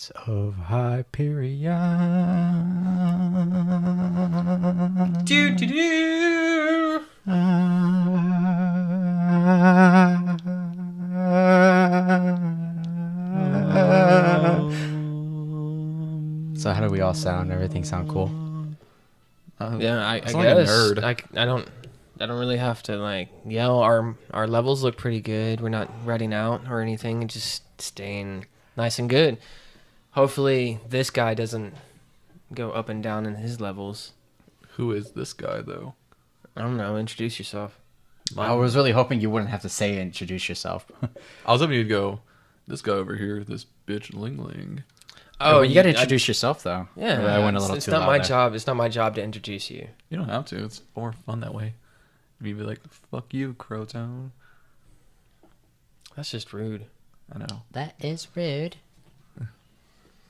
nights of Hyperion. Do do do. So how do we all sound? Everything sound cool? Yeah, I sound like a guess. nerd. I don't really have to like yell. Our levels look pretty good. We're not redding out or anything. It's just staying nice and good. Hopefully this guy doesn't go up and down in his levels. Who is this guy, though? I don't know. Introduce yourself. I was really hoping you wouldn't have to say introduce yourself. I was hoping you'd go, this guy over here, this bitch Ling Ling. Oh, you got to introduce yourself, though. Yeah, I went a little it's too not loud my there. job. It's not my job to introduce you. You don't have to. It's more fun that way. You'd be like, fuck you, Crowtown. That's just rude. I know. That is rude.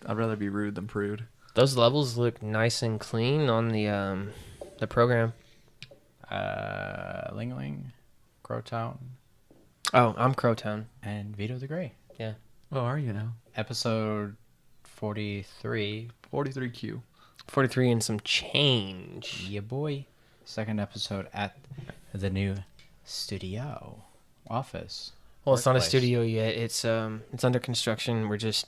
I'd rather be rude than prude. Those levels look nice and clean on the program. Ling Ling, Crowtown, Oh, I'm Crowtown. and Vito the Gray. Yeah. Well, are you now? Episode 43. 43Q. 43 and some change. Yeah, boy. Second episode at the new studio office. Well, it's not a Workplace. studio yet. It's under construction. We're just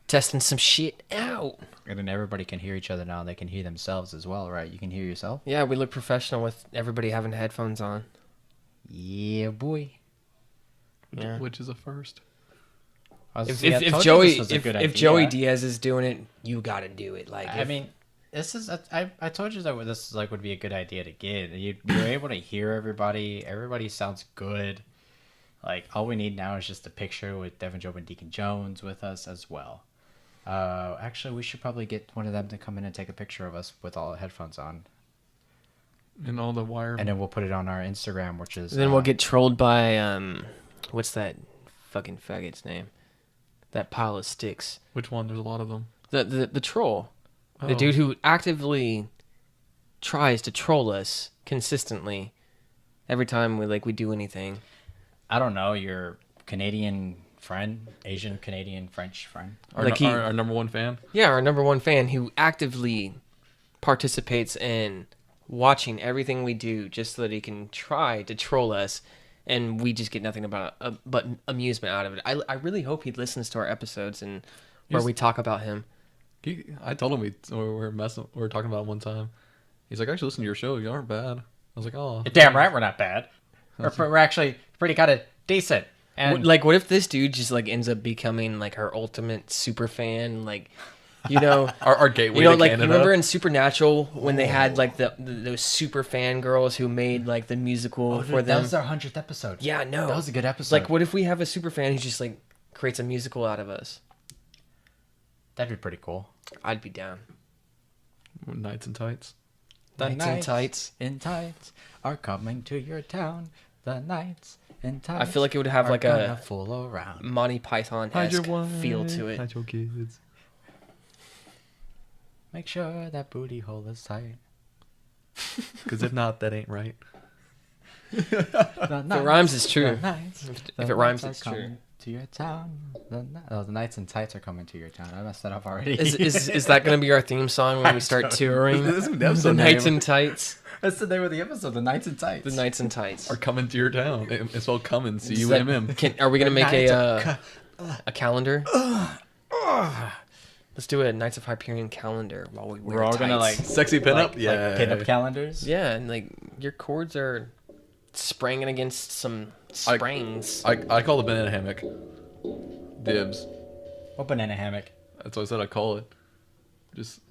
testing some shit out. And then everybody can hear each other now. They can hear themselves as well, right? You can hear yourself? Yeah, we look professional with everybody having headphones on. Yeah, boy. Yeah. Which is a first. If Joey, Joey Diaz is doing it, you got to do it. Like, I mean, this is I told you that this is like would be a good idea to get. You're able to hear everybody. Everybody sounds good. Like all we need now is just a picture with Devin Job and Deacon Jones with us as well. Actually, we should probably get one of them to come in and take a picture of us with all the headphones on, And all the wire. and then we'll put it on our Instagram, which is then we'll get trolled by what's that fucking faggot's name? That pile of sticks. Which one? There's a lot of them. The troll. Oh. The dude who actively tries to troll us consistently every time we do anything. I don't know, your Canadian friend, Asian Canadian French friend. Our number one fan. Yeah, our number one fan who actively participates in watching everything we do just so that he can try to troll us, and we just get nothing but amusement out of it. I really hope he listens to our episodes and where we talk about him. I told him we were talking about it one time. He's like, I actually listen to your show. You aren't bad. I was like, oh. You're damn right we're not bad. We're actually pretty kind of decent. And What if this dude just ends up becoming our ultimate super fan, Our gateway to Canada. remember in Supernatural when they had those super fan girls who made the musical for that them? was our 100th episode. Yeah, no, That was a good episode. what if we have a super fan who just creates a musical out of us? That'd be pretty cool. I'd be down. Knights and tights. The Knights in Tights. in tights are coming to your town. The Knights in tights. I feel like it would have are a gonna fool around. Monty Python-esque feel to it. Hide your kids. Make sure that booty hole is tight. Because if not, that ain't right. If it rhymes, it's true. If it rhymes, Knights it's are true. coming to your town. The Knights in tights are coming to your town. I messed that up already. Is that going to be our theme song when we start touring? This is the The episode Knights name. in Tights. That's the name of the episode. The Knights in tights. The Knights in Tights. Are coming to your town. It's all coming. C-U-M-M. Are we going to make Knights a calendar? Let's do a Knights of Hyperion calendar while we wear We're all gonna tights. Sexy pinup? like Yeah. pinup calendars. Yeah, and your cords are spraying against some springs. I call the banana hammock. Dibs. What banana hammock? That's what I said I call it. Just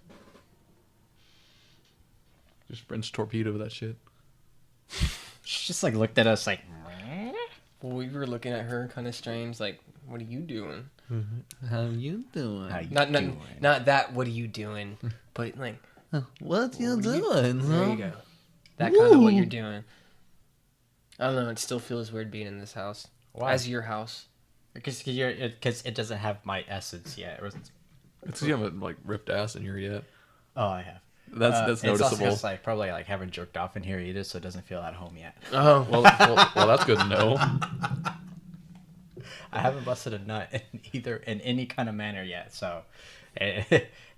French torpedo that shit. She just looked at us like. We were looking at her kind of strange, what are you doing? How you doing? How you Not doing? not that. What are you doing? But What you there doing? you go. That kind of what you're doing. I don't know. It still feels weird being in this house. Why? As your house. Because it doesn't have my essence yet. It's because you haven't ripped ass in here yet. Oh, I have. That's It's also noticeable. just, probably haven't jerked off in here either, so it doesn't feel at home yet. Oh, Well, that's good to know. I haven't busted a nut in any kind of manner yet. So, and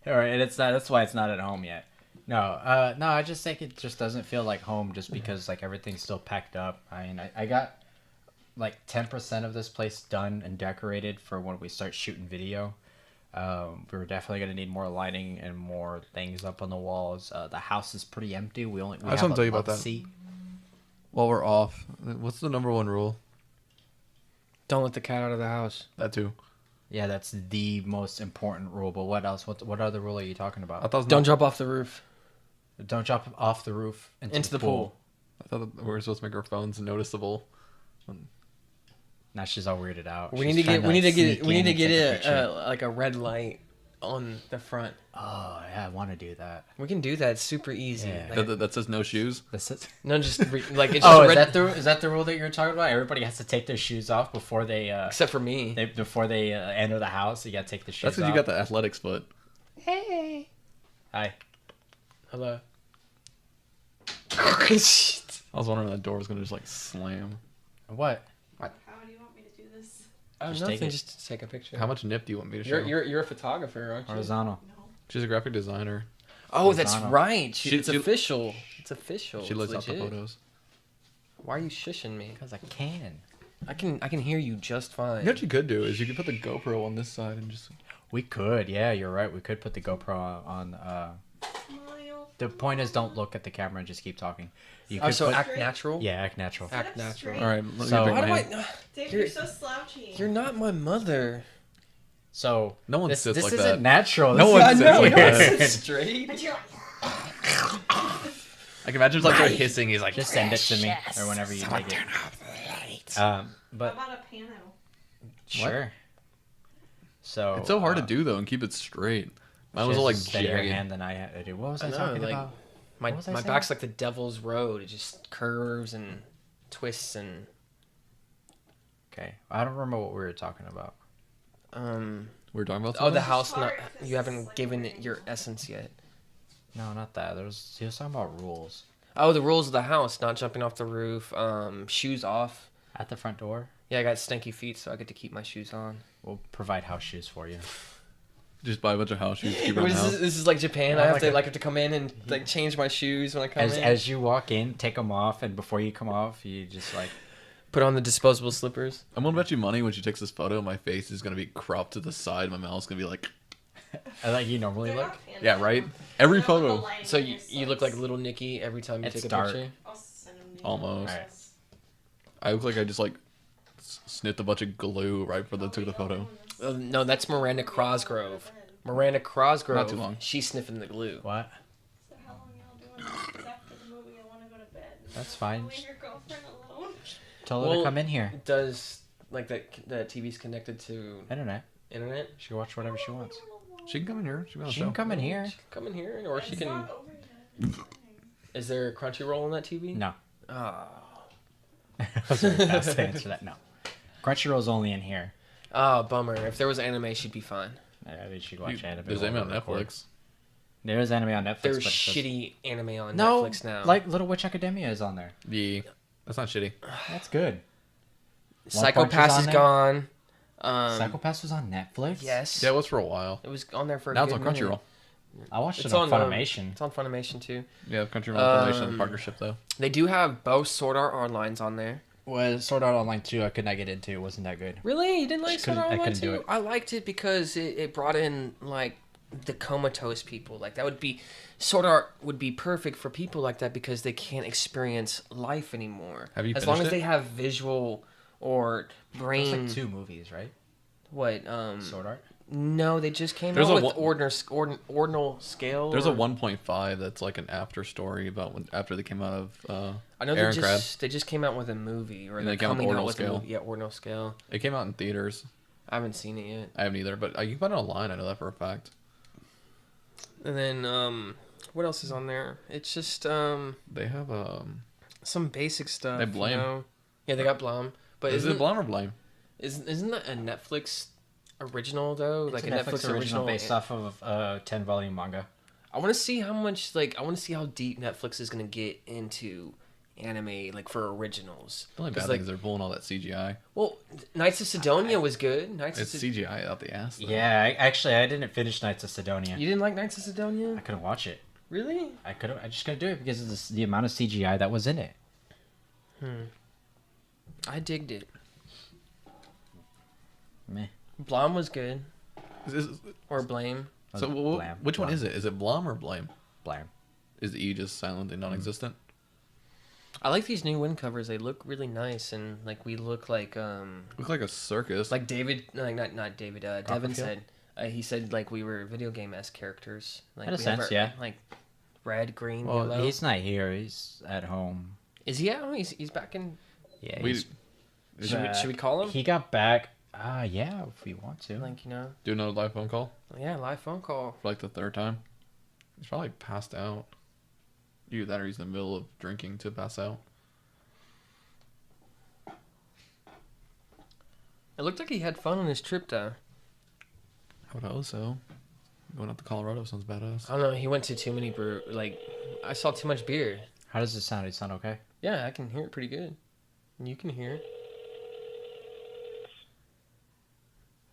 it's not. That's why it's not at home yet. No, I just think it just doesn't feel like home, just because like everything's still packed up. I mean, I got like 10% of this place done and decorated for when we start shooting video. We're definitely gonna need more lighting and more things up on the walls. The house is pretty empty. We I just have want to a tell you about that. love-seat. While we're off, what's the number one rule? Don't let the cat out of the house. That too. Yeah, that's the most important rule. But what else? What other rule are you talking I about? thought it was Don't not- jump off the roof Don't jump off the roof into the pool. I thought that we were supposed to make our phones noticeable. Now she's all weirded out. We She's need to trying get. We need to sneak get. We need in to and get take a a picture. like a red light on the front. Oh yeah, I want to do that. We can do that. It's super easy. Yeah. Like, That says no shoes. This is. no, just like it's Oh, just red, is that the rule that you're talking about? Everybody has to take their shoes off before they except for me. before they enter the house. You gotta take the shoes That's because off. you got the athletics foot. Hey. Hi. Hello. I was wondering if that door was gonna just like slam. What? How do you want me to do this? Oh, Just nothing. take it. Just to take a picture. How much nip do you want me to show? You're a photographer, aren't you? Horizontal. No. She's a graphic designer. Oh, that's Horizontal. right. She- It's she- official. It's official. She It's lets out the legit. photos. Why are you shushing me? Because I can. I can hear you just fine. You know what you could do is you could put the GoPro on this side and just. We could. Yeah, you're right. We could put the GoPro on. Smile. The point is, don't look at the camera and just keep talking. You Oh, could so put, act natural. Yeah, act natural. Act Sit up natural. straight. All right, let me So- drink Why my do hand. Dave, You're- you're so slouchy. You're not my mother. So No one this sits like isn't that. natural. No This one is sits weird. like that. It's straight. But you're I can imagine just like hissing. He's like, Just send it to me or whenever you take it. How But about a piano? sure. So it's so hard to do though and keep it straight. Mine she was has all like a steadier jagged. hand than I had to do. What was I, I know, talking like- about? My What was I my saying? back's like the devil's road. It just curves and twists and Okay, I don't remember what we were talking about. We were talking about Oh, the something? house. hard Not 'cause you it's haven't like given we're it your in- essence yet. No, not that. He was talking about rules Oh, the rules of the house: not jumping off the roof, shoes off. at the front door. Yeah, I got stinky feet, so I get to keep my shoes on. We'll provide house shoes for you. Just buy a bunch of house shoes to keep around the house. This is like Japan. Yeah, I have like to a- have to come in and like change my shoes when I come in. As you walk in, take them off, and before you come off, you just like Put on the disposable slippers. I'm gonna bet you money when she takes this photo, my face is gonna be cropped to the side. My mouth's gonna be like, like you normally They're look. not fancy. yeah, right. Every They're not with photo. the lining So on you your look like slits. little Nicky every time you It's take a dark. picture. I'll send them to you. Almost. Alright. I look like I just like sniffed a bunch of glue right before they took the photo. No, that's Miranda Cosgrove. Miranda Cosgrove. Not too long. She's sniffing the glue. What? So how long y'all doing this? 'Cause after the movie, I want to go to bed. That's fine. Leave your girlfriend alone. Tell her Well- to come in here. Does like the TV's connected to Internet. internet? She can watch whatever she wants. She can come in here. She can on the She show. can come in here. She can come in here, or she It's can. not over yet. It's fine. Is there a Crunchyroll on that TV? No. Oh. I was very fast to answer that. No. Crunchyroll's only in here. Oh, bummer. If there was anime, she'd be fine. I think she'd watch anime. There's while anime on we record. Netflix. There is anime on Netflix. There's but it says- shitty anime on No, Netflix now. like Little Witch Academia is on there. Yeah, that's not shitty. That's good. One Psycho Punch is Pass on is there? gone. Psycho Pass was on Netflix. Yes. Yeah, it was for a while. It was on there for a Now it's good on minute. Crunchyroll. I watched It's it on on, Funimation. It's on Funimation too. Yeah, Crunchyroll Information Um, partnership though. They do have both Sword Art Online's on there. Well, Sword Art Online 2, I could not get into. It wasn't that good. Really? You didn't like Sword Art I Online couldn't do too? it. I liked it because it brought in like the comatose people. Like that would be Sword Art would be perfect for people like that because they can't experience life anymore. Have you as long as finished they it? have visual or brain. There's like 2 movies, right? What? Sword Art. No, they just came There's out a with one- ordinal scale. There's or- a 1.5 that's like an after story about when after they came out of I know Aaron they just came out with a movie, or And they're they came out with coming out Ordinal with a Scale. movie. Yeah, Ordinal Scale. It came out in theaters. I haven't seen it yet. I haven't either, but you can find it online. I know that for a fact. And then what else is on there? It's just They have some basic stuff. They have Blame. You know? Yeah, they got Blame. But is it Blame or Blame? Isn't that a Netflix original though? It's a Netflix original based off of a 10-volume manga. I want to see how much I want to see how deep Netflix is gonna get into anime like for originals. The only 'Cause, bad like, thing is they're pulling all that CGI. well, Knights of Sidonia was good. It's CGI out the ass. Though. Yeah, I didn't finish Knights of Sidonia. You didn't like Knights of I Sidonia? couldn't watch it. Really? I just couldn't do it because of the amount of CGI that was in it. I digged it. Meh. Blom was good. Is- Or Blame. so Blam. which one Blam. is it? Is it Blom or Blame? Blam. Is the E just silent and non-existent? I like these new wind covers. They look really nice, and like we look like Look like a circus. David, like not David. Devin Copperfield? said he said like we were video game esque characters. Like In a we have sense, yeah. Like red, green, Well, yellow. he's not here. He's at home. Is he out? He's back in. Yeah, we he's Should we call him? He got back. Yeah, if we want to. Like do another live phone call yeah, live phone call. for like the third time. He's probably passed out. Either that or he's in the middle of drinking to pass out. It looked like he had fun on his trip though. I would hope so. Going out to Colorado sounds badass. I don't know. He went to too many I saw too much beer. How does it sound? Does it sound okay? Yeah, I can hear it pretty good. And you can hear it.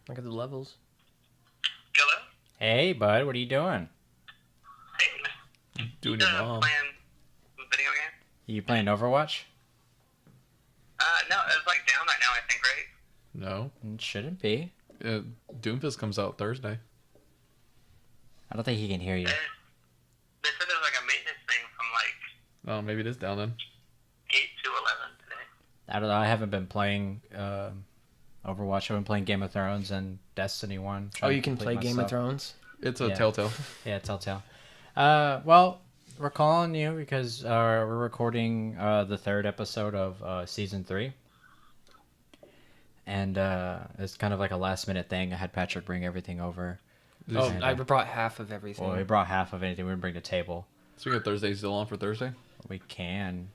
Look at the levels. Hello? Hey, bud, what are you doing? Hey, Doing your mom. playing video game? You playing Overwatch? No, it's like down right now, I think, right? No. It shouldn't be. Doomfist comes out Thursday. I don't think he can hear you. They said there was like a maintenance thing from like Oh, maybe it is down then. 8 to 11 today. I don't know. I haven't been playing Overwatch. I've been playing Game of Thrones and Destiny 1. Oh, trying to you can complete play Game my of stuff. Thrones? It's a Yeah. Telltale. Yeah, Telltale. Well, we're calling you because we're recording the third episode of season 3. And it's kind of like a last minute thing. I had Patrick bring everything over. Oh, And, I brought half of everything. Well, we brought half of anything. We didn't bring the table. Speaking of Thursday, still on for Thursday? We can.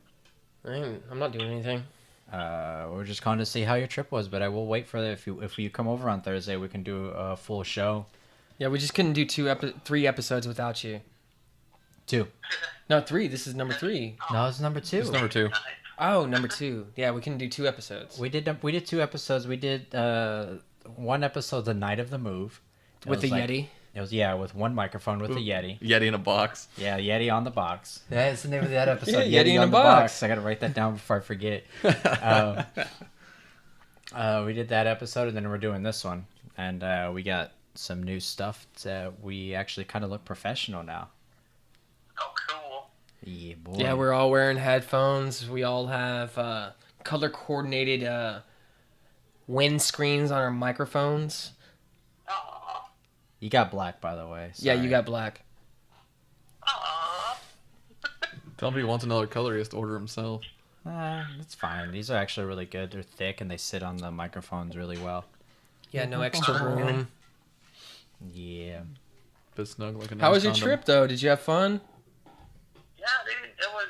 I'm not doing anything. We're just calling to see how your trip was, but I will wait for if you come over on Thursday, we can do a full show. Yeah, we just couldn't do 3 episodes without you. 2. No, 3. This is number 3. No, it's number 2. It's number 2. Oh, number 2. Yeah, we couldn't do 2 episodes. We did 2 episodes. We did one episode the night of the move. It With was the like- Yeti. It was with one microphone with the Yeti. Yeti in a box. Yeah, Yeti on the box. That's the name of that episode. Yeah, Yeti in on a the box. I gotta write that down before I forget. We did that episode, and then we're doing this one, and we got some new stuff. We actually kind of look professional now. Oh, cool. Yeah, boy. Yeah, we're all wearing headphones. We all have color coordinated wind screens on our microphones. Aww. You got black, by the way. Yeah, you Sorry. got black. Aww. Tell him if he wants another color, he has to order himself. It's fine. These are actually really good. They're thick, and they sit on the microphones really well. Yeah, no extra room. Yeah. Bit snug like a How was nice your condom. trip, though? Did you have fun? Yeah, dude, it was,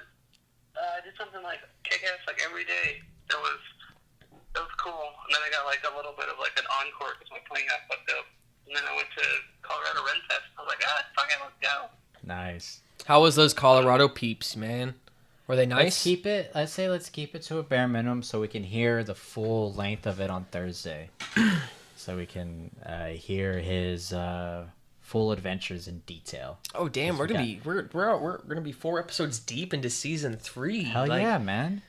I did something like kick-ass like every day. It was cool. And then I got like a little bit of like an encore because my plane got fucked up. And then I went to Colorado Ren Fest. I was like, fuck it, let's go. Nice. How was those Colorado peeps, man? Were they nice? Let's keep it to a bare minimum so we can hear the full length of it on Thursday. So we can hear his full adventures in detail. Oh damn, Yes, we're we gonna be 4 episodes deep into season 3. Hell yeah, man.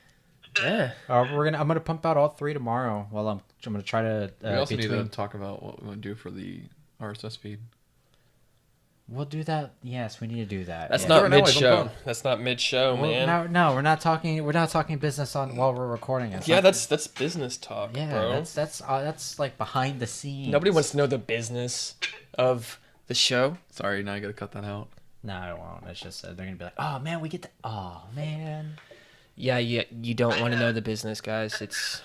Yeah. I'm gonna pump out all 3 tomorrow. While I'm gonna try to. We also need to talk about what we want to do for the RSS feed. We'll do that. Yes, we need to do that. That's yeah. not Right now, I mid don't show. know. That's not mid show, Well, man. no, we're not talking. We're not talking business on while we're recording. It's Yeah, not- that's business talk, yeah. bro. That's like behind the scenes. Nobody wants to know the business of the show. Sorry, now I gotta cut that out. No, I won't. It's just they're gonna be like, oh man, we get the. Oh man. Yeah, you don't want to know the business, guys. It's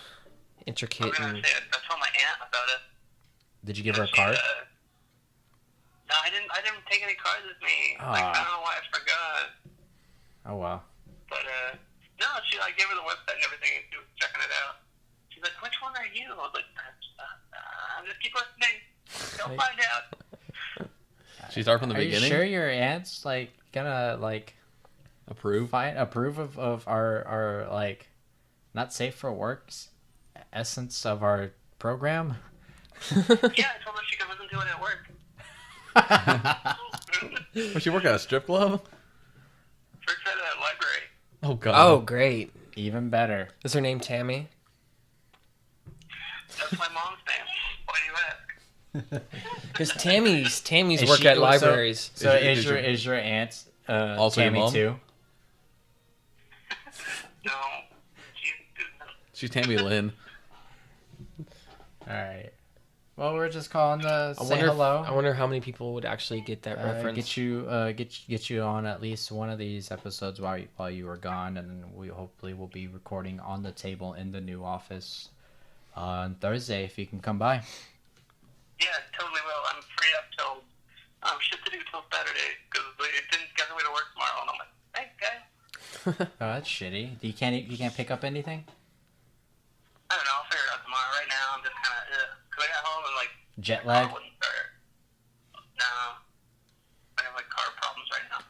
I intricate was gonna and say, I told my aunt about it. Did you give her a card? No, I didn't take any cards with me. Like, I don't know why I forgot. Oh wow. But, no, I gave her the website and everything, and she was checking it out. She's like, which one are you? I was like, just keep listening. You'll find out. Should we start from the Are beginning? you sure your aunt's like gonna like Approve. approve of our like not safe for work's essence of our program. Yeah, I told her she could listen to it at work. Was she working at a strip club? First at a library. Oh god. Oh, great. Even better. Is her name Tammy? That's my mom's name. Why do you ask? Because Tammy's Is work she- at so- libraries. So Is your- is your aunt Also your Tammy mom? too? No. She's Tammy Lynn. All right. Well, we're just calling to I say wonder. hello. I wonder how many people would actually get that reference. Get you on at least one of these episodes while you were gone, and then we hopefully will be recording on the table in the new office on Thursday if you can come by. Yeah, totally will. I'm free up till shit to do till Saturday because it didn't schedule me to work tomorrow, and I'm like, thanks, guys. Oh, that's shitty. You can't pick up anything? I don't know. I'll figure it out tomorrow. Right now, I'm just kind of because I got home and like Jet my car lag? wouldn't start. No, I have like car problems right now.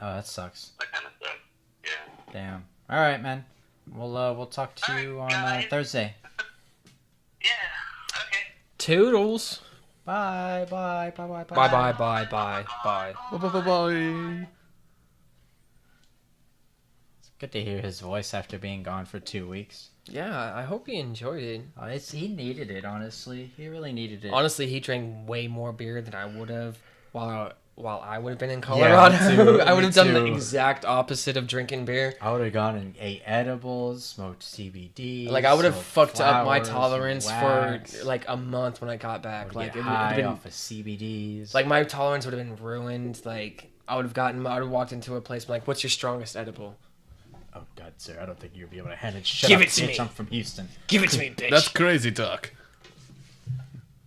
Oh, that sucks. That kind of stuff. Yeah. Damn. All right, man. We'll talk to All you right, on guys. Thursday. Yeah. Okay. Toodles. Bye. Bye. Bye bye bye bye bye. Bye. It's good to hear his voice after being gone for 2 weeks. Yeah, I hope he enjoyed it. He needed it, honestly. He really needed it. Honestly, he drank way more beer than I would have while I would have been in Yeah, Colorado. me too, I would me have done the too. exact opposite of drinking beer. I would have gone and ate edibles, smoked CBD. Like I would have smoked fucked up my flowers, tolerance wax. for like a month when I got back. Would Like get it would have high been off of CBDs. like my tolerance would have been ruined. Like I would have walked into a place and been like, "What's your strongest edible? oh god, sir, I don't think you'll be able to handle it. Shut Give up, it to bitch. me. I'm from Houston. Give it to me, bitch." That's crazy talk.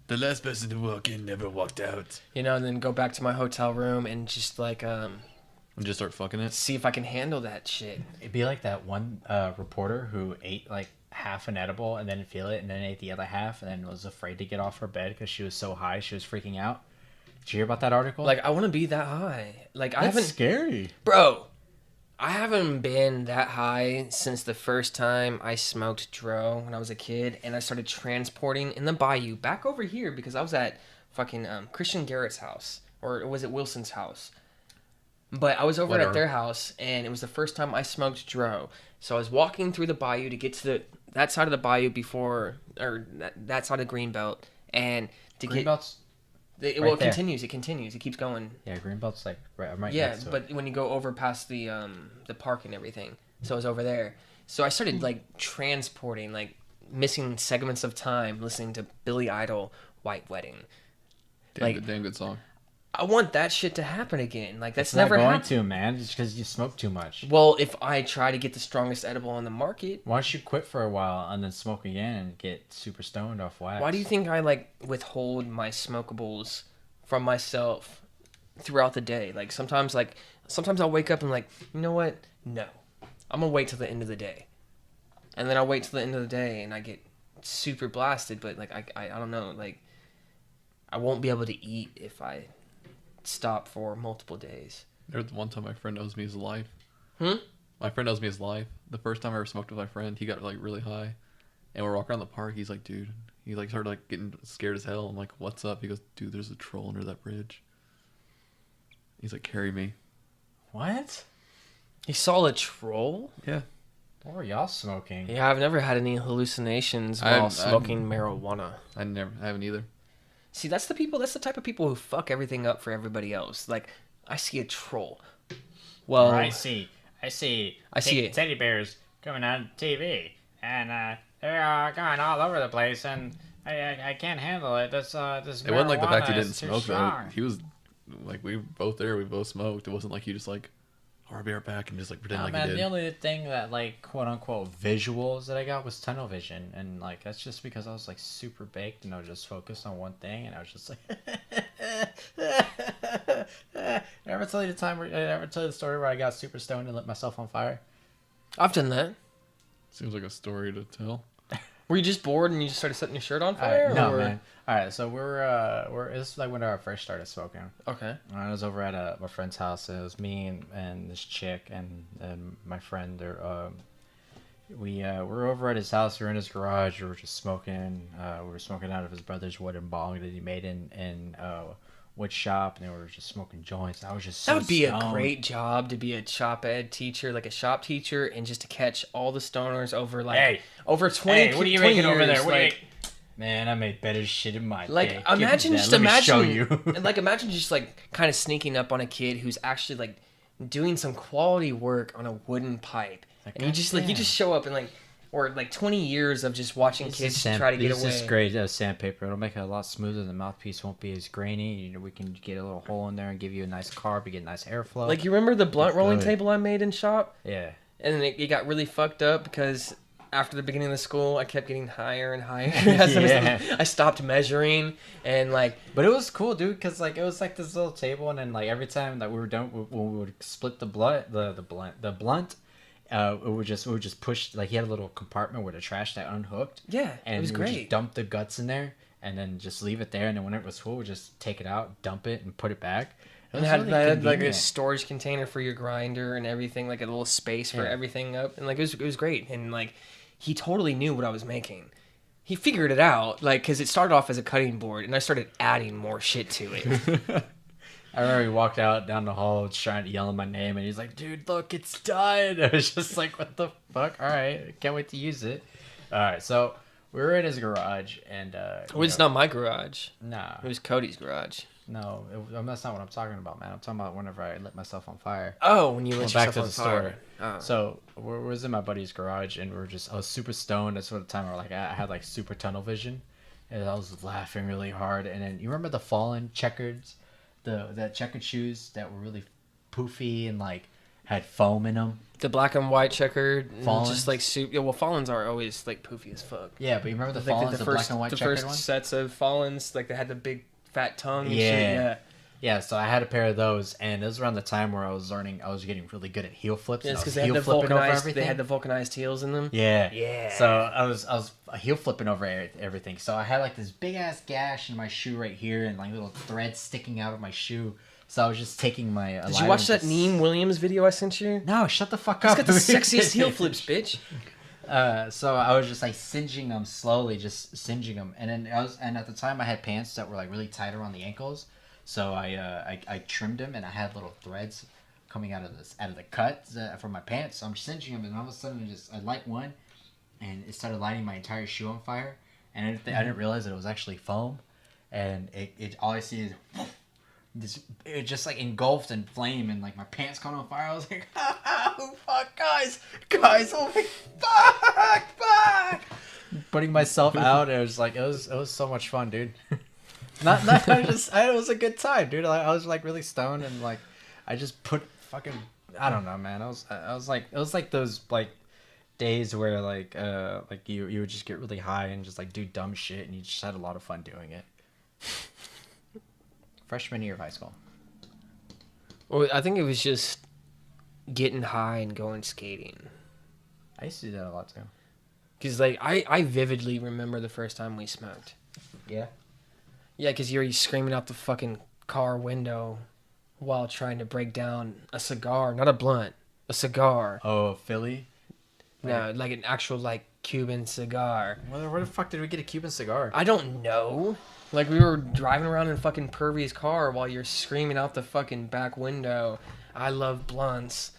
The last person to walk in never walked out. You know, and then go back to my hotel room and just like And just start fucking it. see if I can handle that shit. It'd be like that one reporter who ate like half an edible and didn't feel it, and then ate the other half, and then was afraid to get off her bed because she was so high, she was freaking out. Did you hear about that article? Like I want to be that high. Like I that's haven't, scary. bro. I haven't been that high since the first time I smoked dro when I was a kid, and I started transporting in the bayou back over here because I was at fucking Christian Garrett's house, or was it Wilson's house? But I was over Whatever. at their house, and it was the first time I smoked dro. So I was walking through the bayou to get to that side of the bayou before, or that side of Greenbelt, and to get Greenbelt's it, right it there. continues. It continues. It keeps going. yeah, Greenbelt's like I'm right Yeah, next to it. but when you go over past the park and everything, so I was over there. So I started like transporting, like missing segments of time, listening to Billy Idol, "White Wedding." Damn good song. I want that shit to happen again. Like that's It's not never going happened. to, man. Just because you smoke too much. Well, if I try to get the strongest edible on the market, Why don't you quit for a while and then smoke again and get super stoned off wax? why do you think I like withhold my smokables from myself throughout the day? Like sometimes I'll wake up and like, you know what? No, I'm gonna wait till the end of the day, and then I'll wait till the end of the day and I get super blasted. But like I don't know, like I won't be able to eat if I stop for multiple days. There was one time my friend owes me his life. Hmm? My friend owes me his life. The first time I ever smoked with my friend, he got like really high, and we're walking around the park. He's like, "Dude," he like started like getting scared as hell. I'm like, "What's up?" He goes, "Dude, there's a troll under that bridge." He's like, "Carry me." What? You saw a troll? Yeah. What were y'all smoking? Yeah, I've never had any hallucinations I'm- while smoking marijuana. I haven't either. See, that's the type of people who fuck everything up for everybody else. Like, I see a troll. Well, I see it. teddy bears coming on TV, and they're going all over the place, and I can't handle it. This It wasn't like the fact he marijuana didn't is too smoke though. strong. He was like, we both there. We both smoked. It wasn't like he just like, "I'll be right back," and just like pretend Oh, like man, he the did. only thing that like quote unquote visuals that I got was tunnel vision, and like that's just because I was like super baked and I was just focused on one thing, and I was just like, ever tell you the story where I got super stoned and lit myself on fire? I've done that. Seems like a story to tell. Were you just bored and you just started setting your shirt on All fire? right, no, or... man. All right, so we're this is like when I first started smoking. Okay. I was over at my friend's house. And it was me and this chick and my friend. We were over at his house. We were in his garage. We were just smoking. We were smoking out of his brother's wooden bong that he made in wood shop, and they were just smoking joints. I was just so That would be stoned. a great job to be a shop ed teacher, like a shop teacher, and just to catch all the stoners over over 20 Hey, what are you 20 making over there? years, What are you like, Man, I made better shit in my like day. imagine Give me just that. Let me imagine show you. and like imagine just like kind of sneaking up on a kid who's actually like doing some quality work on a wooden pipe, Like, and you goddamn. just show up and like or like 20 years of just watching kids try to get away. This is great sandpaper. It'll make it a lot smoother. The mouthpiece won't be as grainy. You know, we can get a little hole in there and give you a nice carb. You get nice airflow. Like you remember the blunt rolling good. table I made in shop, Yeah. and it got really fucked up because after the beginning of the school, I kept getting higher and higher. As Yeah. I stopped measuring, and like, But it was cool, dude, because like it was like this little table, and then like every time that we were done, when we would split the blunt, it would just push. Like he had a little compartment where the trash that unhooked. yeah, And it was we would great. just dump the guts in there, and then just leave it there. And then when it was full, we'd just take it out, dump it, and put it back. It And was it had, really it had like a convenient. storage container for your grinder and everything, like a little space for Yeah. everything up, and like it was great. And like he totally knew what I was making. He figured it out, like because it started off as a cutting board, and I started adding more shit to it. I remember he walked out down the hall trying to yell my name, and he's like, "Dude, look, it's done." I was just like, "What the fuck?" All right, can't wait to use it. All right, so we were in his garage, and Well, it's not my garage. nah, It was Cody's garage. no, that's not what I'm talking about, man. I'm talking about whenever I lit myself on fire. Oh, when you lit Well, back yourself to on the fire. store. Oh. So we was in my buddy's garage, and I was super stoned. That's what the time where like I had like super tunnel vision, and I was laughing really hard. And then you remember the Fallen checkers, the checkered shoes that were really poofy and like had foam in them. The black and white checkered, and Fallens? just like soup. Yeah, well, Fallens are always like poofy as fuck. Yeah, but you remember the Like, Fallens, the black and white the checkered first ones? sets of Fallens, like they had the big fat tongue. And Yeah. shit. Yeah. Yeah, so I had a pair of those, and it was around the time where I was getting really good at heel flips. Yeah, and it's I was because they had the heel flipping over vulcanized. everything. They had the vulcanized heels in them. Yeah. Yeah. So I was heel flipping over everything. So I had like this big ass gash in my shoe right here, and like little threads sticking out of my shoe. So I was just taking my. Did you watch that Neem Williams video I sent you? No, shut the fuck He's up. got the sexiest heel flips, bitch. So I was just like singeing them slowly, just singeing them, and then and at the time I had pants that were like really tight around the ankles, so I trimmed them, and I had little threads coming out of the cut from my pants. So I'm singeing them, and all of a sudden I light one, and it started lighting my entire shoe on fire, and I didn't realize that it was actually foam, and it all I see is. It just like engulfed in flame, and like my pants caught on fire. I was like, oh fuck, guys, oh my fuck, putting myself out. It was like it was so much fun, dude. not it was a good time, dude. I was like really stoned, and like I just put fucking I don't know, man. I was like it was like those like days where like you would just get really high and just like do dumb shit, and you just had a lot of fun doing it. Freshman year of high school. Well, I think it was just getting high and going skating. I used to do that a lot too. Cause like I vividly remember the first time we smoked. Yeah. Yeah, cause you're screaming out the fucking car window while trying to break down a cigar, not a blunt, a cigar. Oh, Philly? No, like an actual like Cuban cigar. Where the fuck did we get a Cuban cigar? I don't know. Like we were driving around in fucking Pervy's car while you're screaming out the fucking back window, "I love blunts."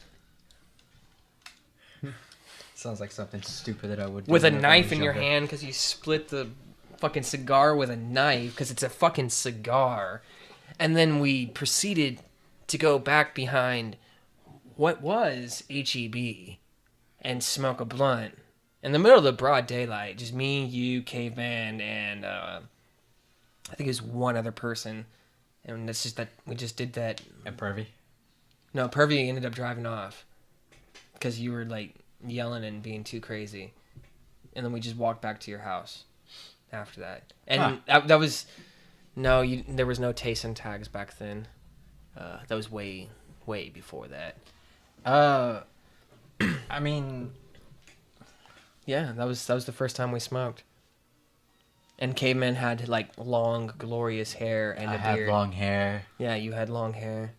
Sounds like something stupid that I would do. With a whenever I knife was in your younger. hand because you split the fucking cigar with a knife because it's a fucking cigar. And then we proceeded to go back behind what was HEB and smoke a blunt in the middle of the broad daylight. Just me, you, Caveman, and I think it was one other person. And that's just that we just did that. And Pervy? No, Pervy ended up driving off because you were like yelling and being too crazy. And then we just walked back to your house after that. And that was no, there was no Tayson tags back then. That was way before that. I mean, Yeah, that was the first time we smoked. And Caveman had like long, glorious hair and I a had beard. long hair. Yeah, you had long hair.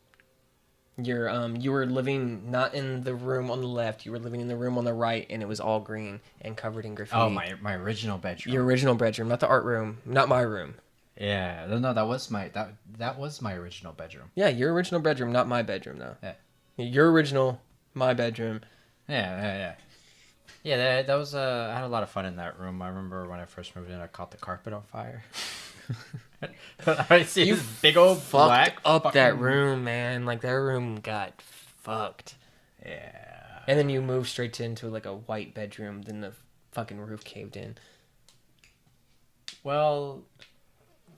You were living not in the room on the left. You were living in the room on the right, and it was all green and covered in graffiti. Oh, my original bedroom. Your original bedroom, not the art room, not my room. Yeah, no, that was my original bedroom. Yeah, your original bedroom, not my bedroom, though. Yeah. Your original, my bedroom. Yeah. Yeah, that was I had a lot of fun in that room. I remember when I first moved in, I caught the carpet on fire. I see You this big old black Fucked up fucking... that room, man. Like, that room got fucked. Yeah. And then you moved straight into, like, a white bedroom. Then the fucking roof caved in. Well,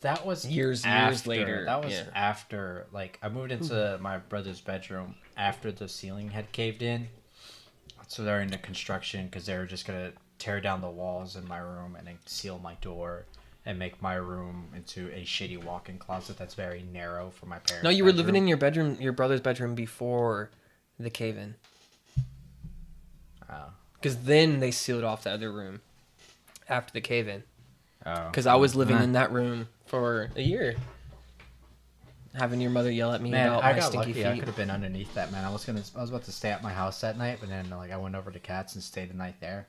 that was Years later. That was Yeah. after, like, I moved into my brother's bedroom after the ceiling had caved in. So they're into construction because they were just going to tear down the walls in my room and then seal my door and make my room into a shitty walk-in closet that's very narrow for my parents. No, you were living in your bedroom, your brother's bedroom before the cave-in. Oh. Because then they sealed off the other room after the cave-in. Oh. Because I was living in that room for a year. Having your mother yell at me Man, about I my got stinky lucky. I feet. could have been underneath that, man. I was about to stay at my house that night, but then like I went over to Kat's and stayed the night there.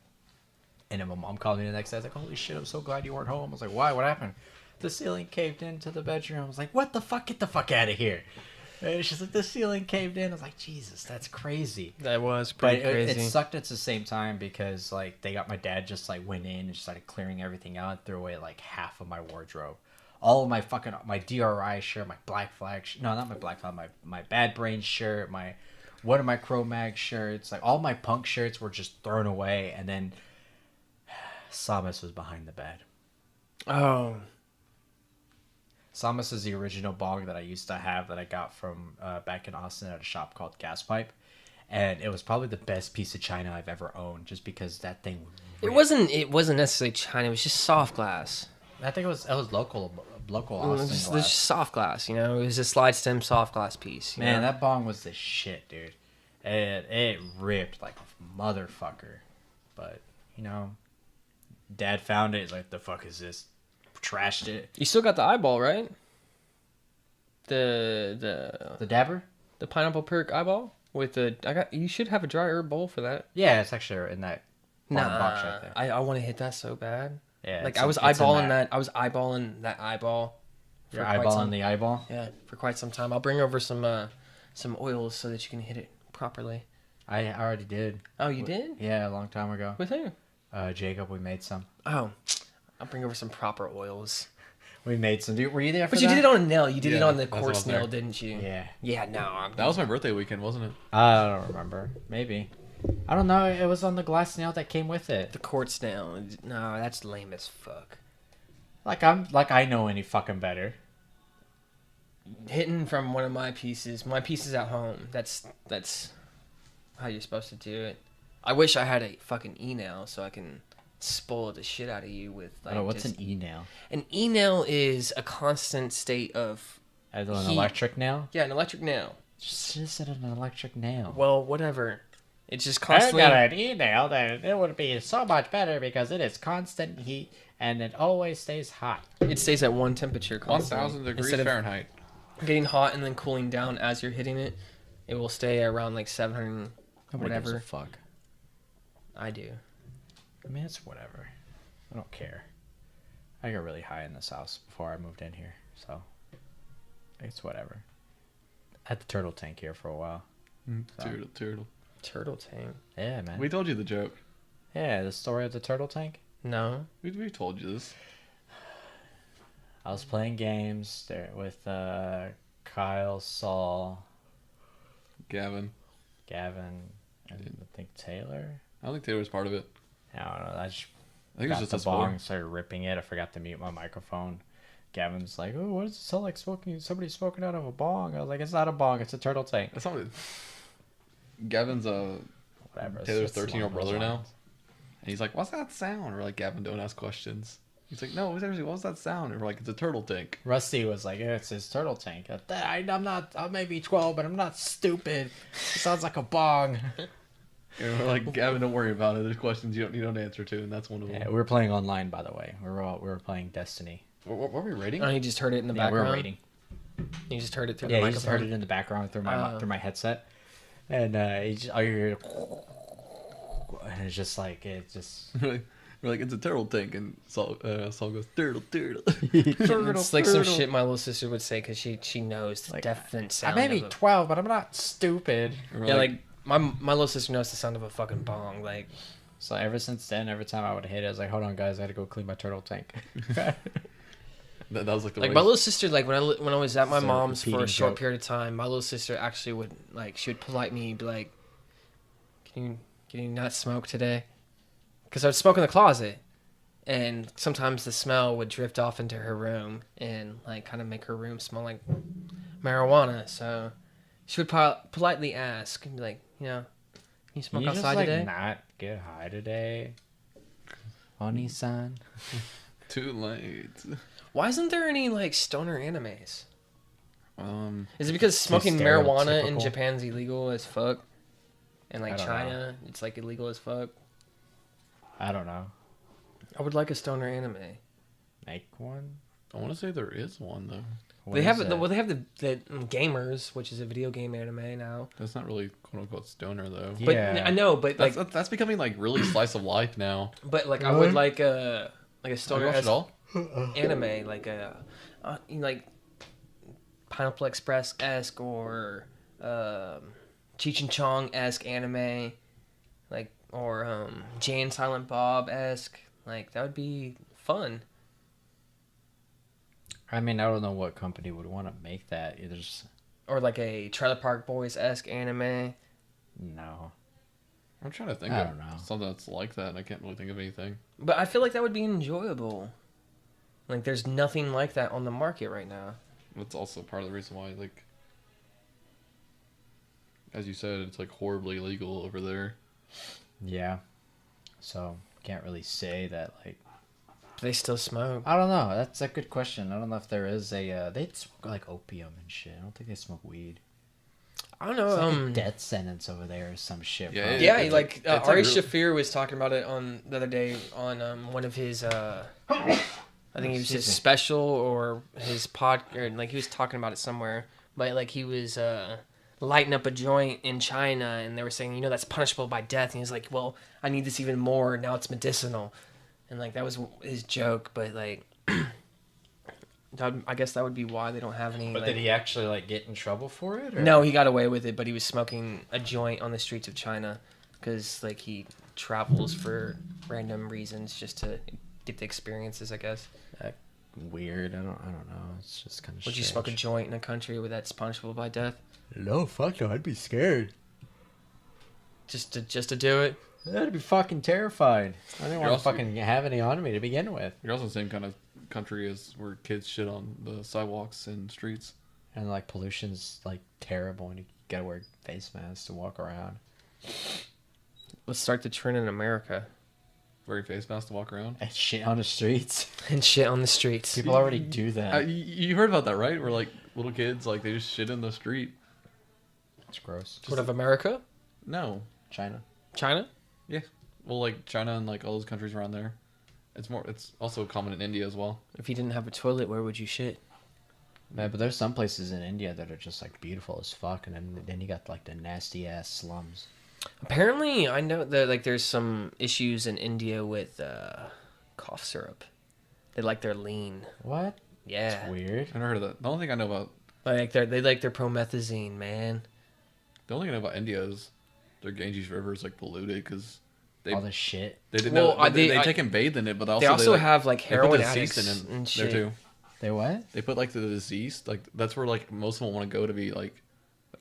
And then my mom called me the next day. I was like, "Holy shit! I'm so glad you weren't home." I was like, "Why? What happened?" The ceiling caved into the bedroom. I was like, "What the fuck? Get the fuck out of here!" And she's like, "The ceiling caved in." I was like, "Jesus, that's crazy." That was But pretty crazy. it sucked at the same time because like they got my dad just like went in and started clearing everything out and threw away like half of my wardrobe. All of my fucking my DRI shirt, my Black Flag no, not my Black Flag, my Bad Brain shirt, one of my Cro-Mag shirts, like all my punk shirts were just thrown away, and then Samus was behind the bed. Oh. Samus is the original bong that I used to have that I got from back in Austin at a shop called Gas Pipe. And it was probably the best piece of china I've ever owned just because that thing It wasn't necessarily China. It was just soft glass. I think it was local It Austin was just glass. soft glass, you know. It was a slide stem soft glass piece. you Man, know? that bong was the shit, dude. It ripped like a motherfucker. But, you know, Dad found it. He's like, the fuck is this? Trashed it. You still got the eyeball, right? The The dabber? the pineapple perk eyeball with the you should have a dry herb bowl for that. Yeah, it's actually in that bottom box right there. I want to hit that so bad. Yeah, Like it's I was in eyeballing that. I was eyeballing that eyeball. You're quite eyeballing some- the eyeball? Yeah, for quite some time. I'll bring over some oils so that you can hit it properly. I already did. Oh, you did? Yeah, a long time ago. With who? Jacob, we made some. Oh, I'll bring over some proper oils. We made some. Were you there for But that? you did it on a nail. You did it Yeah, on the that's what I quartz was there. nail, didn't you? Yeah. Yeah, no. That was my birthday weekend, wasn't it? I don't remember. Maybe. I don't know. It was on the glass nail that came with it. The quartz nail. No, that's lame as fuck. I know any fucking better. Hitting from one of my pieces at home. That's how you're supposed to do it. I wish I had a fucking e-nail so I can spoil the shit out of you with like. Oh, what's just- an e-nail? An e-nail is a constant state of An Heat. electric nail? yeah, an electric nail. Just said an electric nail. Well, whatever. It's just I constantly. got an e-nail that it would be so much better because it is constant heat and it always stays hot. It stays at one temperature. constantly. 1,000 degrees Instead of Fahrenheit. getting hot and then cooling down as you're hitting it, it will stay around like 700. Nobody gives Whatever. a fuck. I do. I mean, it's whatever. I don't care. I got really high in this house before I moved in here, so it's whatever. I had the turtle tank here for a while. So. Turtle. Turtle tank. Yeah, man. We told you the joke. Yeah, the story of the turtle tank. No. We told you this. I was playing games there with Kyle, Saul, Gavin. Gavin, and I think Taylor. I don't think Taylor was part of it. I don't know. I just I think it got was the just a bong, bong. started ripping it. I forgot to mute my microphone. Gavin's like, "Oh, what does it sound like smoking? Somebody smoking out of a bong?" I was like, "It's not a bong. It's a turtle tank." That's not. Gavin's Whatever. Taylor's It's 13-year-old along those brother now. lines. And he's like, "What's that sound?" We're like, "Gavin, don't ask questions." He's like, "No, seriously, what's that sound?" And we're like, "It's a turtle tank." Rusty was like, "Yeah, it's his turtle tank." I'm not. I may be 12, but I'm not stupid. It sounds like a bong. And we're like, Gavin, don't worry about it. There's questions you don't answer to, and that's one of them. Yeah, we were playing online, by the way. We were playing Destiny. What were we rating? Oh, you just heard it in the Yeah, we background. were rating. You just heard it through the Yeah, you microphone. just heard it in the background through my headset, and you just all you hear, and it's just like We're like, it's a turtle tank, and Saul goes, turtle. It's like some shit my little sister would say because she knows the Like, definite I sound. may be of a, 12, but I'm not stupid. And we're yeah, like my little sister knows the sound of a fucking bong. Like, So ever since then, every time I would hit it, I was like, hold on, guys, I gotta go clean my turtle tank. that was like the my way- little sister, like when I was at my It's a mom's for a repeating short joke. period of time, my little sister actually would she would polite me, be like, can you not smoke today? Because I would smoke in the closet, and sometimes the smell would drift off into her room and like kind of make her room smell like marijuana. So she would politely ask and be like, can you smoke Can you outside just, today? not get high today? Honey-san? Too late. Why isn't there any like stoner animes? Is it because Too smoking marijuana in stereotypical. Japan's illegal as fuck? And I like don't China, it's like illegal as fuck. I don't know. I would like a stoner anime. Make one? I want to say there is one though. What They is have it? they have the Gamers, which is a video game anime now. That's not really quote unquote stoner though. But Yeah. I know, but like, That's becoming like really slice of life now. I would like a Have you stoner watched it all? anime, like like Pineapple Express esque or Cheech and Chong esque anime, like or Jay and Silent Bob esque. Like that would be fun. I mean, I don't know what company would want to make that. There's Or like a Trailer Park Boys esque anime. no. I'm trying to think I of don't know. something that's like that, and I can't really think of anything. But I feel like that would be enjoyable. Like there's nothing like that on the market right now. That's also part of the reason why, like, as you said, it's like horribly illegal over there. Yeah. So can't really say that. Like, They still smoke. I don't know. That's a good question. I don't know if there is a. They smoke like opium and shit. I don't think they smoke weed. I don't It's know. like a death sentence over there or some shit. Yeah, bro. it- Yeah, it's like like- it's Ari like Shafir was talking about it on the other day on one of his I think it was his Excuse me. special or his pod or like he was talking about it somewhere. But like he was lighting up a joint in China and they were saying, that's punishable by death, and he's like, well, I need this even more, now it's medicinal. And like that was his joke, but like I guess that would be why they don't have any. But like, did he actually like get in trouble for it? Or? No, he got away with it, but he was smoking a joint on the streets of China because, like, he travels for random reasons just to get the experiences, I guess. Weird. I don't know. It's just kind of. Would you smoke a joint in a country where that's punishable by death? No, fuck no. I'd be scared. Just to do it? That'd be fucking terrified. I didn't want to also- fucking have any on me to begin with. You're also the same kind of country as where kids shit on the sidewalks and streets. And like pollution's like terrible, and you gotta wear face masks to walk around. Let's start the trend in America. Wearing face masks to walk around. And shit on the streets. And shit on the streets. People already do that. You heard about that, right? Where like little kids, like they just shit in the street. It's gross. What of America? No. China. China? Yeah. Well, like China and like all those countries around there. It's also common in India as well. If you didn't have a toilet, where would you shit? Man, but there's some places in India that are just like beautiful as fuck, and then you got like the nasty ass slums. Apparently, I know that like there's some issues in India with cough syrup. They like their lean. What? Yeah. It's weird. I never heard of that. The only thing I know about They like their promethazine, man. India is their Ganges River is like polluted because they All the shit. they did Well, they I- take and bathe in it, but also They also like, have like they put heroin the addicts deceased in and there shit. too. They what? They put like the deceased, like that's where like most of them want to go to be like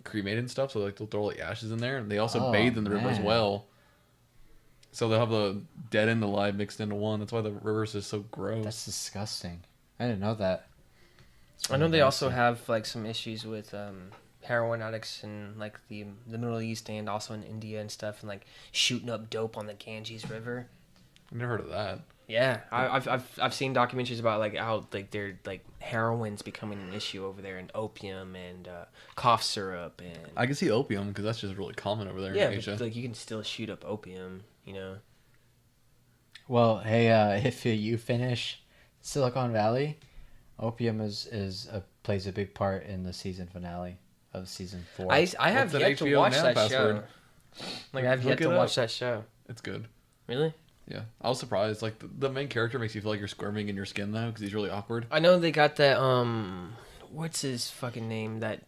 cremated and stuff. So like they'll throw like ashes in there, and they also Oh, bathe in the river as man. well. So they'll have the dead and the alive mixed into one. That's why the river's just so gross. That's disgusting. I didn't know that. It's I know really they also nasty. have like some issues with heroin addicts in like the Middle East and also in India and stuff, and like shooting up dope on the Ganges River. I've never heard of that. Yeah, I've seen documentaries about like how like they're like heroin's becoming an issue over there, and opium and cough syrup and I can see opium because that's just really common over there yeah, in Asia. but like you can still shoot up opium, you know. Well, hey, if you finish Silicon Valley, opium plays a big part in the season finale of season 4. I have What's that yet to HBO watch Now that password? show. Like I've yet Look to it watch up. that show. It's good. Really? Yeah, I was surprised. Like the main character makes you feel like you're squirming in your skin though, because he's really awkward. I know they got that what's his fucking name? That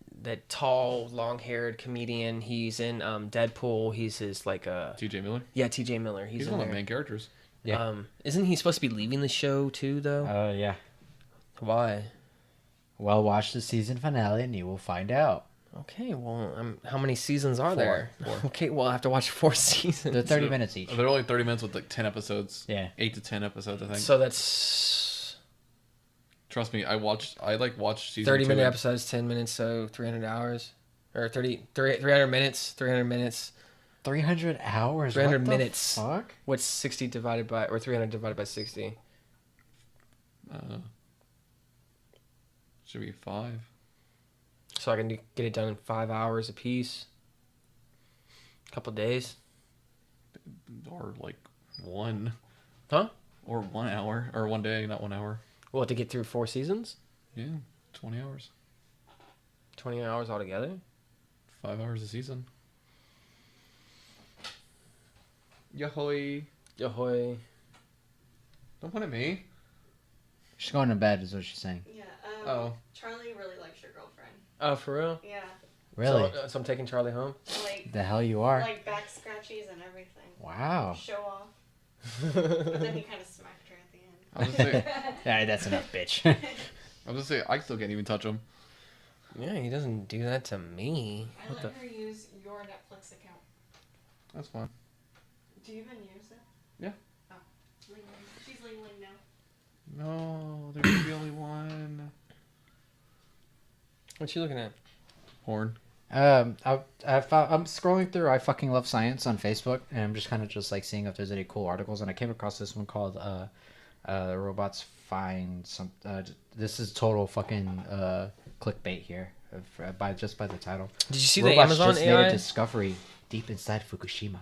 tall, long-haired comedian. He's in Deadpool. He's his like T.J. Miller. yeah, T.J. Miller. He's in one of there. the main characters. Yeah. Isn't he supposed to be leaving the show too though? Yeah. Why? Well, watch the season finale and you will find out. Okay, well, how many seasons are 4. there? 4. Okay, well, I have to watch 4 seasons. They're 30 minutes each. They're only 30 minutes with like 10 episodes. Yeah. 8 to 10 episodes, I think. So that's Trust me, I watched season 30-minute 2. episodes, 10 minutes, so 300 hours. Or 300 minutes, 300 minutes. 300 hours? 300 what the minutes. fuck? What's 60 divided by, or 300 divided by 60? Should be 5. So I can get it done in 5 hours a piece. Couple days. Or like 1. Huh? Or 1 hour. Or 1 day, not 1 hour. Well, to get through 4 seasons? Yeah, 20 hours. 20 hours altogether? 5 hours a season. Yahoy. Ahoy. Don't point at me. She's going to bed, is what she's saying. Yeah. Oh. Charlie really likes your girlfriend. Oh, for real? Yeah. Really? So I'm taking Charlie home? Like, The hell you are? like back scratchies and everything. Wow. Show off. But then he kind of smacked her at the end. I was gonna say, Yeah, that's enough, bitch. I was gonna say, I still can't even touch him. Yeah, he doesn't do that to me. I let her use your Netflix account. That's fine. Do you even use it? Yeah. Oh, Ling Ling. She's Ling Ling now. No, there's the only one. What you looking at? Porn. I'm scrolling through I Fucking Love Science on Facebook, and I'm just kind of just like seeing if there's any cool articles, and I came across this one called Robots Find Some. This is total fucking clickbait here, by the title. Did you see Robots the Amazon just made AI? a discovery deep inside Fukushima.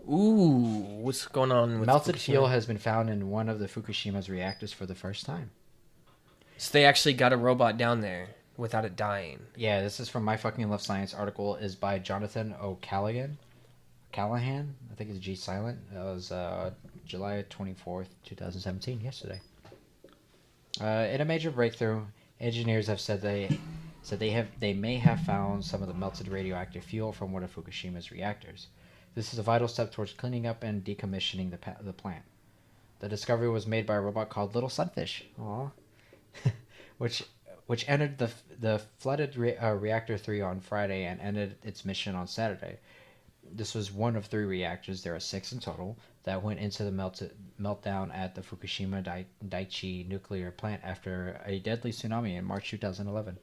Ooh, what's going on with Melted Fukushima? fuel has been found in one of the Fukushima's reactors for the first time. So they actually got a robot down there without it dying. Yeah, this is from My Fucking Love Science article is by Jonathan O'Callaghan. Callahan, I think it's G silent. That was July 24th, 2017, yesterday. In a major breakthrough, engineers have said they may have found some of the melted radioactive fuel from one of Fukushima's reactors. This is a vital step towards cleaning up and decommissioning the plant. The discovery was made by a robot called Little Sunfish, aww, which entered the flooded reactor 3 on Friday and ended its mission on Saturday. This was one of 3 reactors, there are 6 in total, that went into the meltdown at the Fukushima Daiichi nuclear plant after a deadly tsunami in March 2011.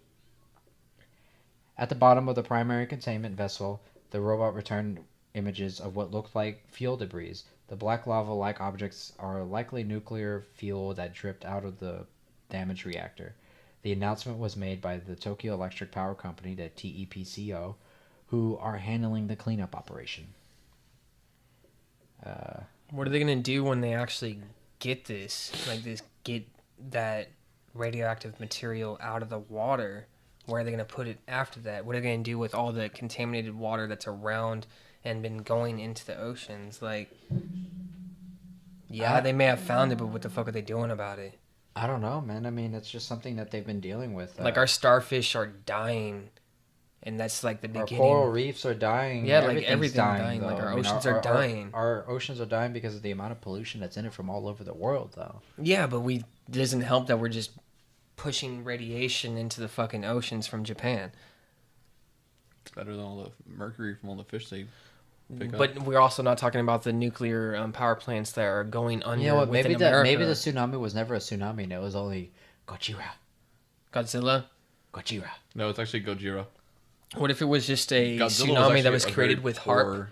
At the bottom of the primary containment vessel, the robot returned images of what looked like fuel debris. The black lava-like objects are likely nuclear fuel that dripped out of the damaged reactor. The announcement was made by the Tokyo Electric Power Company, the TEPCO, who are handling the cleanup operation. What are they gonna do when they actually get get that radioactive material out of the water? Where are they gonna put it after that? What are they gonna do with all the contaminated water that's around and been going into the oceans? Like, yeah, they may have found it, but what the fuck are they doing about it? I don't know, man. I mean, it's just something that they've been dealing with. Like, our starfish are dying, and that's like the Our beginning. coral reefs are dying. Yeah, like, Everything's everything's dying. though. Like, our I mean, oceans are dying. Our oceans are dying because of the amount of pollution that's in it from all over the world, though. Yeah, but it doesn't help that we're just pushing radiation into the fucking oceans from Japan. It's better than all the mercury from all the fish they pick up. But we're also not talking about the nuclear power plants that are going under. Yeah, well, within maybe America. maybe the tsunami was never a tsunami, and it was only Gojira. Godzilla. No, it's actually Gojira. What if it was just a Godzilla was tsunami that actually was a created very with poor-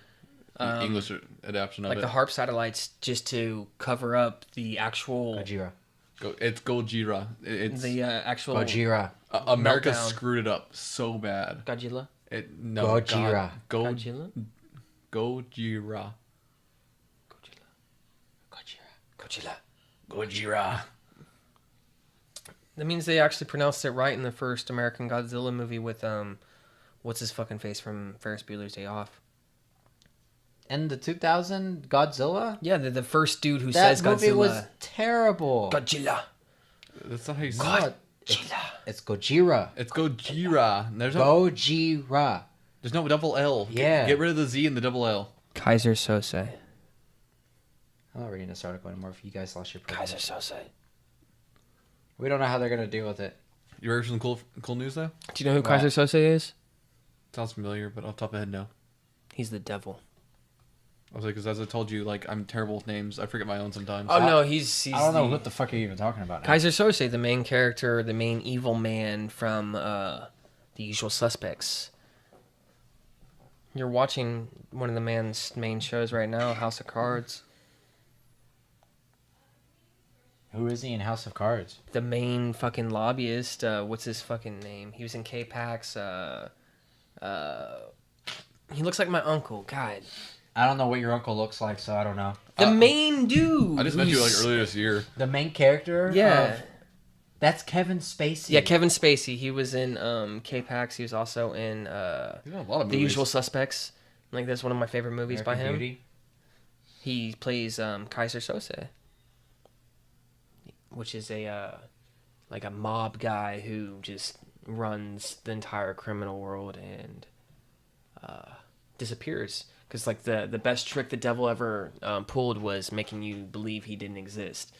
English adaptation of like it. the HARP satellites just to cover up the actual Gojira. It's Gojira. It's the actual Gojira. America meltdown. screwed it up so bad. Godzilla. No, Gojira. Godzilla. Gojira. Godzilla. Gojira. That means they actually pronounced it right in the first American Godzilla movie with what's his fucking face from Ferris Bueller's Day Off. And the 2000 Godzilla? Yeah, the first dude who That says movie Godzilla. was terrible. Godzilla. That's not how you say God. it. It's Gojira. It's Gojira. Gojira. There's no double L. Yeah. Get rid of the Z and the double L. Kaiser Sose. I'm not reading this article anymore if you guys lost your Kaiser privilege. Sose. We don't know how they're going to deal with it. You ready for some cool news though? Do you know who What? Kaiser Sose is? Sounds familiar, but off the top of my head, no. He's the devil. I was like, because as I told you, like I'm terrible with names. I forget my own sometimes. Oh no, he's I don't know what the fuck are you even talking about now. Kaiser Sose, the main character, the main evil man from The Usual Suspects. You're watching one of the man's main shows right now, House of Cards. Who is he in House of Cards? The main fucking lobbyist, what's his fucking name? He was in K-Pax. He looks like my uncle. God. I don't know what your uncle looks like, so I don't know. The main dude. I just met you like who's- earlier this year. The main character? Yeah. That's Kevin Spacey. Yeah, Kevin Spacey. He was in K-Pax. He was also in He's in a lot of The movies. Usual Suspects. Like, that's one of my favorite movies American by him. Beauty. He plays Kaiser Sose, which is a like a mob guy who just runs the entire criminal world and disappears. Because like the best trick the devil ever pulled was making you believe he didn't exist.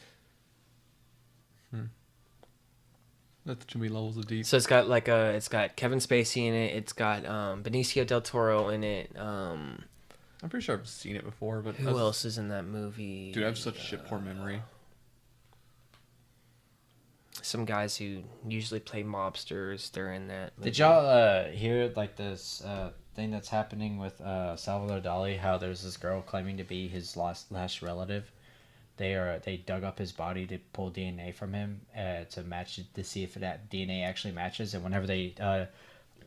That's too many levels of deep. So it's got like it's got Kevin Spacey in it. It's got Benicio del Toro in it. I'm pretty sure I've seen it before, but Who else is in that movie? Dude, I have such shit poor memory. Some guys who usually play mobsters. They're in that. Did y'all hear like this thing that's happening with Salvador Dali? How there's this girl claiming to be his last relative. They dug up his body to pull DNA from him to match it, to see if that DNA actually matches. And whenever they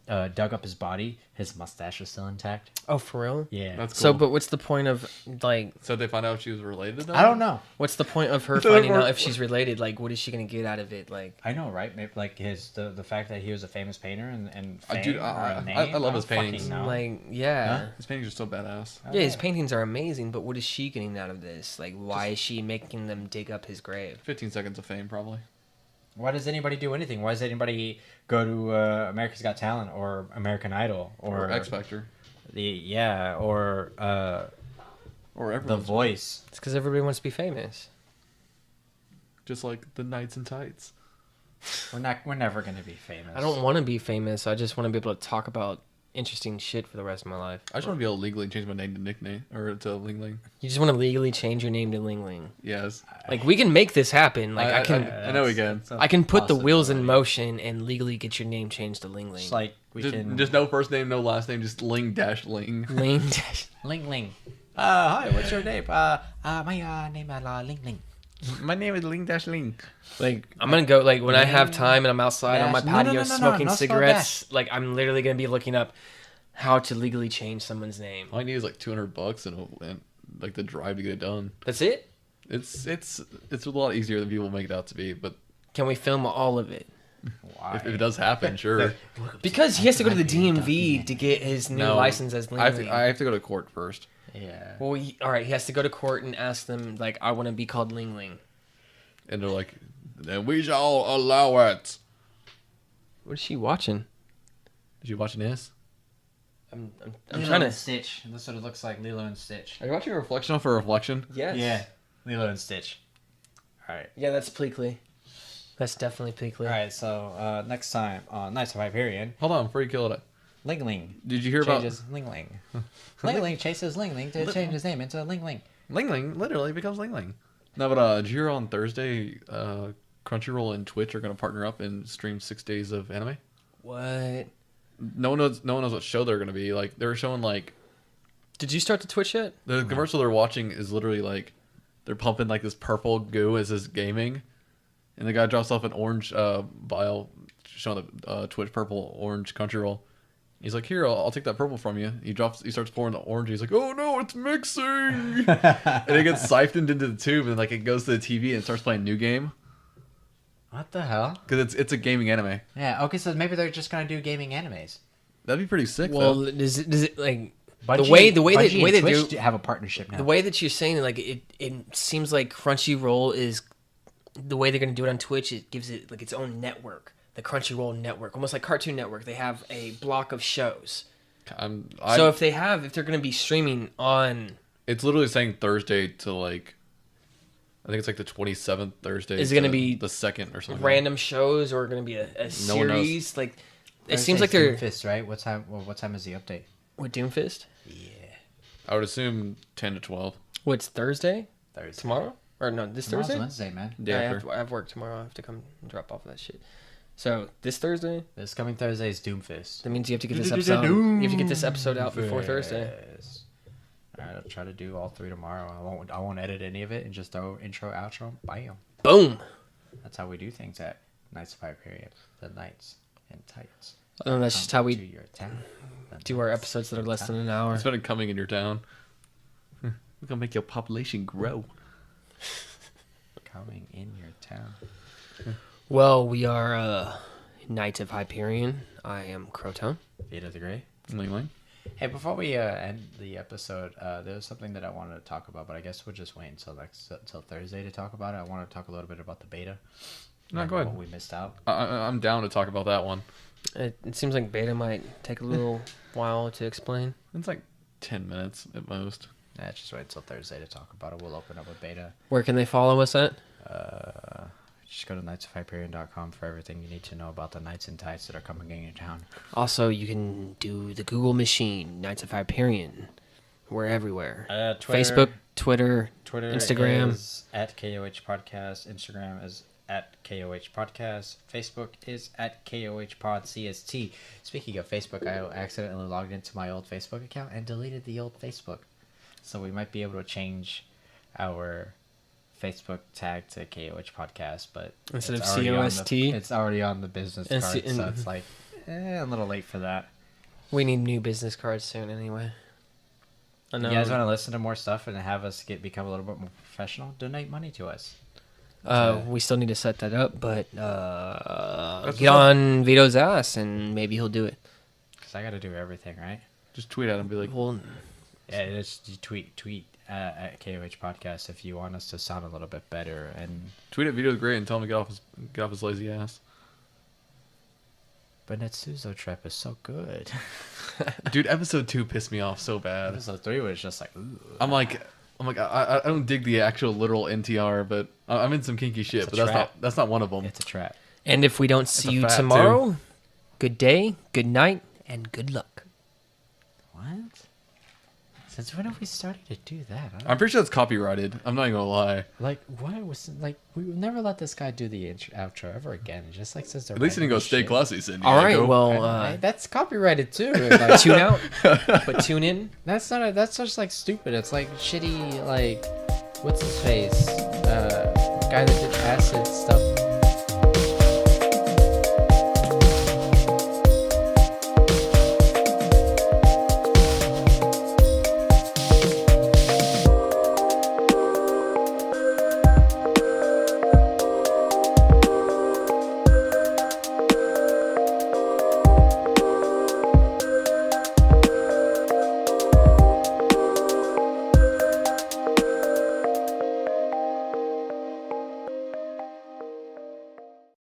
dug up his body, his mustache was still intact. Oh, for real? Yeah. That's cool. So, but what's the point of like? So they find out she was related to them? I don't know. What's the point of her finding out if she's related? Like, what is she gonna get out of it? Like, I know, right? Maybe like the fact that he was a famous painter and fame Dude, or I a name. love his don't fucking paintings. know. like, yeah, Huh? His paintings are so badass. yeah. His paintings are amazing, but what is she getting out of this? Like, why is she making them dig up his grave? 15 seconds of fame, probably. Why does anybody do anything? Why does anybody go to America's Got Talent or American Idol Or X Factor. or Or The everyone's. Voice? It's because everybody wants to be famous. Just like the Knights and Tights. We're never gonna be famous. I don't want to be famous. I just want to be able to talk about interesting shit for the rest of my life. I just want to be able to legally change my name to nickname or to Ling Ling. You just want to legally change your name to Ling Ling. Yes. Like, we can make this happen. Like, I can. I know we can. I can put the wheels in motion and legally get your name changed to Ling Ling. Just like we can Just no first name, no last name, just Ling dash Ling. Ling. Ling Ling. Hi, what's your name? My name is Ling Ling. My name is Ling dash Ling. Like, I'm gonna go, like, when I have time and I'm outside on my Dash. No, patio no, smoking no spell cigarettes, like, I'm literally gonna be looking up how to legally change someone's name. All I need is like $200 and like the drive to get it done. That's it? It's a lot easier than people make it out to be, but Can we film all of it? Why? if it does happen, sure. Because he has to go to the DMV to get his new license as Ling I Ling. have to go to court first. Yeah. Well, alright, he has to go to court and ask them, like, I want to be called Ling Ling. And they're like, then we shall allow it. What is she watching? Did you watching this? I'm Lilo trying to... and Stitch. That's what it looks like. Lilo and Stitch. Are you watching a reflection off a reflection? Yes. Yeah. Lilo and Stitch. All right. Yeah, that's Pleakley. That's definitely Pleakley. All right. So next time on Nights of Hyperion, Hold on, before you kill it. Ling Ling Did you hear about changes Ling Ling. Ling Ling chases Ling Ling to change his name into Ling Ling. Ling Ling? Literally becomes Ling Ling. No, but did you hear on Thursday, Crunchyroll and Twitch are going to partner up and stream 6 days of anime? What? No one knows what show they're going to be. Like they were showing like Did you start to Twitch yet? The commercial they're watching is literally like they're pumping like this purple goo as his gaming, and the guy drops off an orange vial showing the Twitch purple orange Crunchyroll. He's like, "Here, I'll take that purple from you." He starts pouring the orange. He's like, "Oh no, it's mixing!" And it gets siphoned into the tube, and like it goes to the TV and starts playing New Game What the hell? because it's a gaming anime. Yeah. Okay, so maybe they're just gonna do gaming animes. That'd be pretty sick. Well, though. does it like Bungie, the way Bungie they and Twitch do have a partnership now. the way that you're saying like it seems like Crunchyroll is the way they're gonna do it on Twitch. It gives it like its own network, the Crunchyroll network, almost like Cartoon Network. They have a block of shows. So if they're gonna be streaming on, it's literally saying Thursday to like, I think it's like the 27th Thursday. Is it gonna be the 2nd or something? random shows or gonna be a No one knows. series? Like it seems like they're Doomfist, right? What time? Well, what time is the update? with Doomfist. Yeah, I would assume 10 to 12. What's Thursday? Thursday. Tomorrow? Or no, this Tomorrow's Thursday? Wednesday, man. Day I after. have work tomorrow. I have to come and drop off that shit. So this Thursday, This coming Thursday is Doomfist. that means you have to get this episode. You have to get this episode out before Thursday. Yes. Alright, I'll try to do all 3 tomorrow. I won't edit any of it and just throw intro, outro, bam. Boom. That's how we do things at Nights of Hyperion. The Knights and Tights. And that's just how To we your town. The do our Knights episodes that are and less than Tights. an hour. It's been coming in your town. We're gonna make your population grow. Coming in your town. Well, we are Knights of Hyperion. I am Croton. Vita the Grey. Ling Ling. Hey, before we end the episode, there was something that I wanted to talk about, but I guess we'll just wait until Thursday to talk about it. I want to talk a little bit about the beta. No, and go ahead. What we missed out. I'm down to talk about that one. It seems like beta might take a little while to explain. It's like 10 minutes at most. Yeah, just wait until Thursday to talk about it. We'll open up a beta. Where can they follow us at? Just go to knightsofhyperion.com for everything you need to know about the Knights and Tights that are coming in your town. Also, you can do the Google machine, Knights of Hyperion. We're everywhere. Facebook, Twitter, Instagram. is at KOH Podcast. Instagram is at KOH Podcast. Facebook is at KOH Pod CST. Speaking of Facebook, I accidentally logged into my old Facebook account and deleted the old Facebook. So we might be able to change our Facebook tag to KOH Podcast, but Instead it's of already on COST? it's already on the business And card, C- so it's like a little late for that. We need new business cards soon anyway. I know. You guys want to listen to more stuff and have us become a little bit more professional? Donate money to us. We still need to set that up, but get what's on Vito's ass and maybe he'll do it. Because I got to do everything, right? Just tweet at him and be like, Well, Yeah, just you tweet at KOH Podcast if you want us to sound a little bit better. And tweet at Vito's Great and tell him to get off his lazy ass. but Netsuzo Trap is so good. Dude, episode 2 pissed me off so bad. Episode 3 was just like, ooh. I'm like, I don't dig the actual literal NTR, but I'm in some kinky shit. It's a But trap. that's not one of them. It's a trap. and if we don't a see you fact, tomorrow, good day, good night, and good luck. What? Since when have we started to do that? I'm pretty sure that's copyrighted. I'm not even gonna lie. Like, why was like we would never let this guy do the outro ever again? Just like says At least he didn't go stay classy, San All right, Diego. well, that's copyrighted too. Like, tune out, but tune in. that's not. That's just like stupid. It's like shitty. Like, what's his face? Guy that did acid stuff